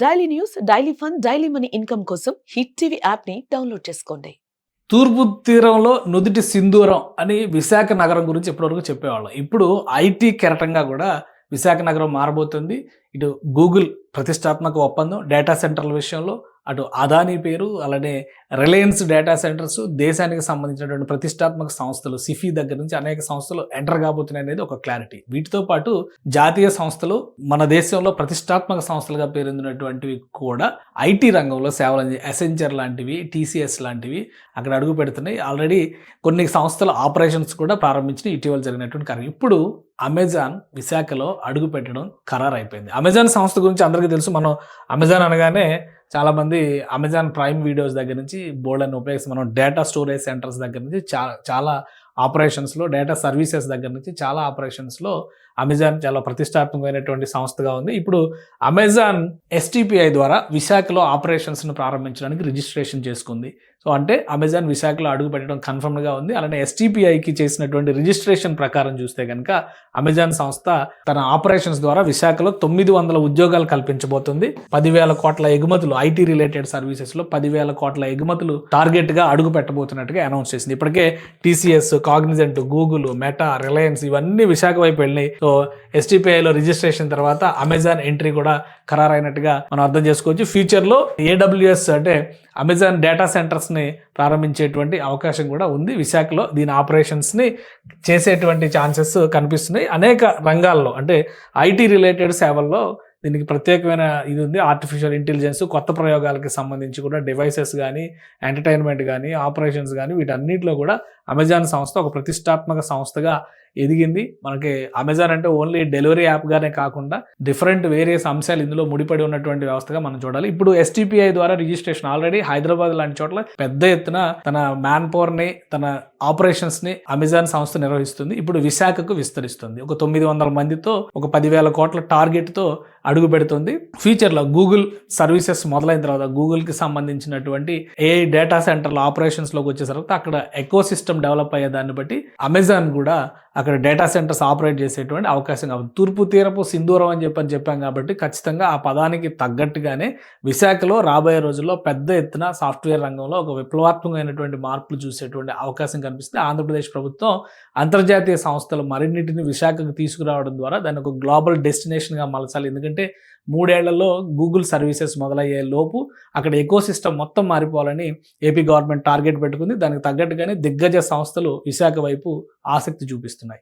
Daily news, daily fun, daily money income కోసం hit TV app ని download చేసుకోండి. తూర్పు తీరంలో నుదిటి సింధూరం అని విశాఖ నగరం గురించి ఇప్పటివరకు చెప్పేవాళ్ళం. ఇప్పుడు ఐటీ కెరటంగా కూడా విశాఖ నగరం మారబోతుంది. ఇటు గూగుల్ ప్రతిష్టాత్మక ఒప్పందం డేటా సెంటర్ల విషయంలో, అటు అదానీ పేరు, అలానే రిలయన్స్ డేటా సెంటర్స్, దేశానికి సంబంధించినటువంటి ప్రతిష్టాత్మక సంస్థలు సిఫీ దగ్గర నుంచి అనేక సంస్థలు ఎంటర్ కాబోతున్నాయి అనేది ఒక క్లారిటీ. వీటితో పాటు జాతీయ సంస్థలు, మన దేశంలో ప్రతిష్టాత్మక సంస్థలుగా పేరొందినటువంటివి కూడా ఐటీ రంగంలో సేవలు అసెంచర్ లాంటివి, టీసీఎస్ లాంటివి అక్కడ అడుగు పెడుతున్నాయి. ఆల్రెడీ కొన్ని సంస్థల ఆపరేషన్స్ కూడా ప్రారంభించిన ఇటీవల జరిగినటువంటి కార్యం. ఇప్పుడు అమెజాన్ విశాఖలో అడుగు పెట్టడం ఖరారు అయిపోయింది. అమెజాన్ సంస్థ గురించి అందరికీ తెలుసు. మనం అమెజాన్ అనగానే చాలామంది అమెజాన్ ప్రైమ్ వీడియోస్ దగ్గర నుంచి బోల్డన్ని ఉపయోగిస్తాం. మనం డేటా స్టోరేజ్ సెంటర్స్ దగ్గర నుంచి చాలా ఆపరేషన్స్లో, డేటా సర్వీసెస్ దగ్గర నుంచి చాలా ఆపరేషన్స్లో అమెజాన్ చాలా ప్రతిష్టాత్మకమైనటువంటి సంస్థగా ఉంది. ఇప్పుడు అమెజాన్ ఎస్టీపీఐ ద్వారా విశాఖలో ఆపరేషన్స్ను ప్రారంభించడానికి రిజిస్ట్రేషన్ చేసుకుంది. సో అంటే అమెజాన్ విశాఖలో అడుగు పెట్టడం కన్ఫర్మ్గా ఉంది. అలానే ఎస్టీపీఐకి చేసినటువంటి రిజిస్ట్రేషన్ ప్రకారం చూస్తే కనుక అమెజాన్ సంస్థ తన ఆపరేషన్స్ ద్వారా విశాఖలో 900 ఉద్యోగాలు కల్పించబోతుంది. 10,000 కోట్ల ఎగుమతులు, ఐటీ రిలేటెడ్ సర్వీసెస్లో 10,000 కోట్ల ఎగుమతులు టార్గెట్గా అడుగు పెట్టబోతున్నట్టుగా అనౌన్స్ చేసింది. ఇప్పటికే TCS, Cognizant, Google, meta, Reliance ఇవన్నీ విశాఖ వైపు వెళ్ళినాయి. సో ఎస్టీపీఐలో రిజిస్ట్రేషన్ తర్వాత అమెజాన్ ఎంట్రీ కూడా ఖరారైనట్టుగా మనం అర్థం చేసుకోవచ్చు. ఫ్యూచర్లో ఏడబ్ల్యూఎస్ అంటే అమెజాన్ డేటా సెంటర్స్ని ప్రారంభించేటువంటి అవకాశం కూడా ఉంది. విశాఖలో దీని ఆపరేషన్స్ని చేసేటువంటి ఛాన్సెస్ కనిపిస్తున్నాయి. అనేక రంగాల్లో అంటే ఐటీ రిలేటెడ్ సేవల్లో దీనికి ప్రత్యేకమైన ఇది ఉంది. ఆర్టిఫిషియల్ ఇంటెలిజెన్స్, కొత్త ప్రయోగాలకి సంబంధించి కూడా డివైసెస్ కానీ, ఎంటర్టైన్మెంట్ కానీ, ఆపరేషన్స్ కానీ వీటన్నిటిలో కూడా అమెజాన్ సంస్థ ఒక ప్రతిష్టాత్మక సంస్థగా ఎదిగింది. మనకి అమెజాన్ అంటే ఓన్లీ డెలివరీ యాప్గానే కాకుండా డిఫరెంట్ వేరియస్ అంశాలు ఇందులో ముడిపడి ఉన్నటువంటి వ్యవస్థగా మనం చూడాలి. ఇప్పుడు ఎస్టీపీఐ ద్వారా రిజిస్ట్రేషన్ ఆల్రెడీ హైదరాబాద్ లాంటి చోట్ల పెద్ద ఎత్తున తన మ్యాన్ పవర్ని, తన ఆపరేషన్స్ని అమెజాన్ సంస్థ నిర్వహిస్తుంది. ఇప్పుడు విశాఖకు విస్తరిస్తుంది. ఒక 900 మందితో, ఒక 10,000 కోట్ల టార్గెట్తో అడుగు పెడుతుంది. ఫ్యూచర్లో గూగుల్ సర్వీసెస్ మొదలైన తర్వాత గూగుల్కి సంబంధించినటువంటి ఏఐ డేటా సెంటర్ల ఆపరేషన్స్లోకి వచ్చే తర్వాత అక్కడ ఎకో సిస్టమ్ డెవలప్ అయ్యే దాన్ని బట్టి అమెజాన్ కూడా అక్కడ డేటా సెంటర్స్ ఆపరేట్ చేసేటువంటి అవకాశం కాబట్టి తూర్పు తీరపు సింధూరం అని చెప్పాం కాబట్టి ఖచ్చితంగా ఆ పదానికి తగ్గట్టుగానే విశాఖలో రాబోయే రోజుల్లో పెద్ద ఎత్తున సాఫ్ట్వేర్ రంగంలో ఒక విప్లవాత్మకమైనటువంటి మార్పులు చూసేటువంటి అవకాశం కనిపిస్తుంది. ఆంధ్రప్రదేశ్ ప్రభుత్వం అంతర్జాతీయ సంస్థలు మరిన్నిటిని విశాఖకు తీసుకురావడం ద్వారా దాన్ని ఒక గ్లోబల్ డెస్టినేషన్గా మలచాలి. ఎందుకంటే 3 ఏళ్లలో గూగుల్ సర్వీసెస్ మొదలయ్యే లోపు అక్కడ ఎకో సిస్టమ్ మొత్తం మారిపోవాలని ఏపీ గవర్నమెంట్ టార్గెట్ పెట్టుకుంది. దానికి తగ్గట్టుగానే దిగ్గజ సంస్థలు విశాఖ వైపు ఆసక్తి చూపిస్తున్నాయి.